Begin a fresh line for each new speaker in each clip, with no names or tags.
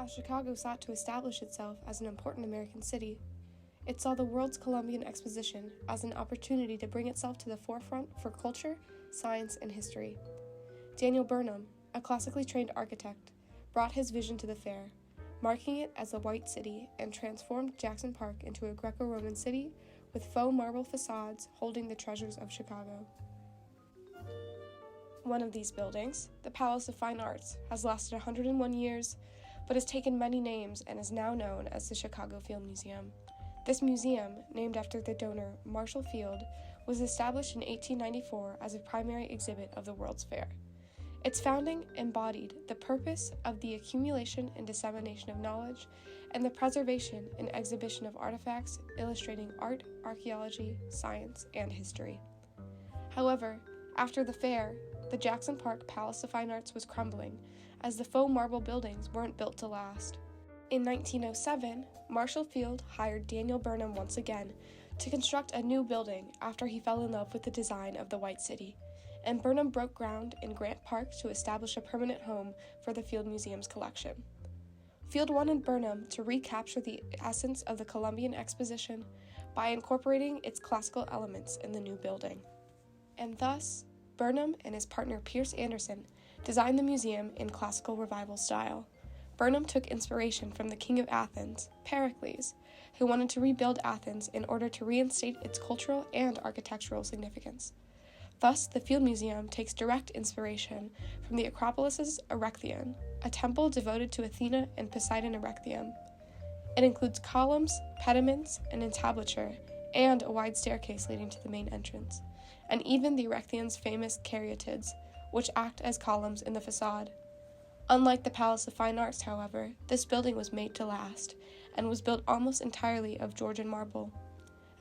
As Chicago sought to establish itself as an important American city, it saw the world's Columbian Exposition as an opportunity to bring itself to the forefront for culture, science, and history. Daniel Burnham, a classically trained architect, brought his vision to the fair, marking it as a white city, and transformed Jackson Park into a Greco-Roman city with faux marble facades holding the treasures of Chicago. One of these buildings, the Palace of Fine Arts, has lasted 101 years, but has taken many names and is now known as the Chicago Field Museum. This museum, named after the donor Marshall Field, was established in 1894 as a primary exhibit of the World's Fair. Its founding embodied the purpose of the accumulation and dissemination of knowledge and the preservation and exhibition of artifacts illustrating art, archaeology, science, and history. However, after the fair, the Jackson Park Palace of Fine Arts was crumbling, as the faux marble buildings weren't built to last. In 1907, Marshall Field hired Daniel Burnham once again to construct a new building after he fell in love with the design of the White City, and Burnham broke ground in Grant Park to establish a permanent home for the Field Museum's collection. Field wanted Burnham to recapture the essence of the Columbian Exposition by incorporating its classical elements in the new building. And thus, Burnham and his partner Pierce Anderson designed the museum in classical revival style. Burnham took inspiration from the king of Athens, Pericles, who wanted to rebuild Athens in order to reinstate its cultural and architectural significance. Thus, the Field Museum takes direct inspiration from the Acropolis's Erechtheion, a temple devoted to Athena and Poseidon Erechtheum. It includes columns, pediments, an entablature, and a wide staircase leading to the main entrance, and even the Erechtheion's famous caryatids, which act as columns in the facade. Unlike the Palace of Fine Arts, however, this building was made to last, and was built almost entirely of Georgian marble.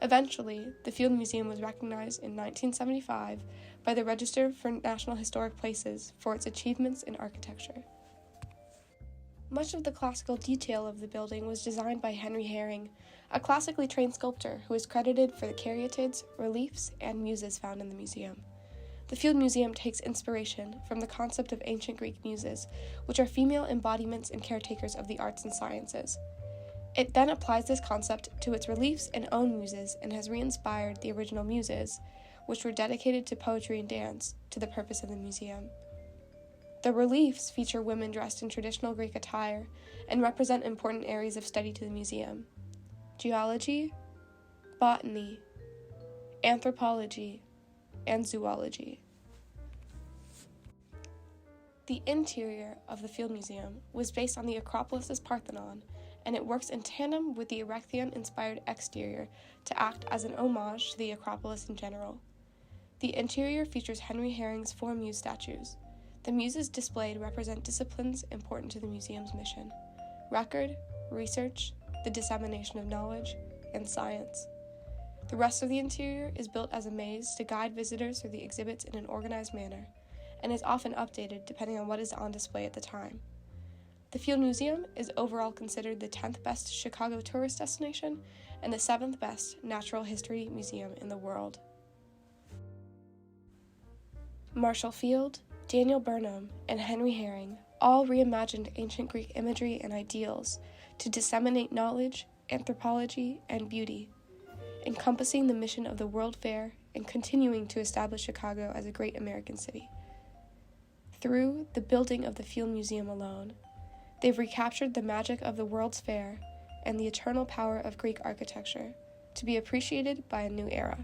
Eventually, the Field Museum was recognized in 1975 by the Register for National Historic Places for its achievements in architecture. Much of the classical detail of the building was designed by Henry Herring, a classically trained sculptor who is credited for the caryatids, reliefs, and muses found in the museum. The Field Museum takes inspiration from the concept of ancient Greek muses, which are female embodiments and caretakers of the arts and sciences. It then applies this concept to its reliefs and own muses and has re-inspired the original muses, which were dedicated to poetry and dance, to the purpose of the museum. The reliefs feature women dressed in traditional Greek attire and represent important areas of study to the museum: geology, botany, anthropology, and zoology. The interior of the Field Museum was based on the Acropolis's Parthenon, and it works in tandem with the Erechtheion-inspired exterior to act as an homage to the Acropolis in general. The interior features Henry Herring's 4 muse statues. The muses displayed represent disciplines important to the museum's mission: record, research, the dissemination of knowledge, and science. The rest of the interior is built as a maze to guide visitors through the exhibits in an organized manner, and is often updated depending on what is on display at the time. The Field Museum is overall considered the 10th best Chicago tourist destination and the 7th best natural history museum in the world. Marshall Field, Daniel Burnham, and Henry Herring all reimagined ancient Greek imagery and ideals to disseminate knowledge, anthropology, and beauty, encompassing the mission of the World Fair and continuing to establish Chicago as a great American city. Through the building of the Field Museum alone, they've recaptured the magic of the World's Fair and the eternal power of Greek architecture to be appreciated by a new era.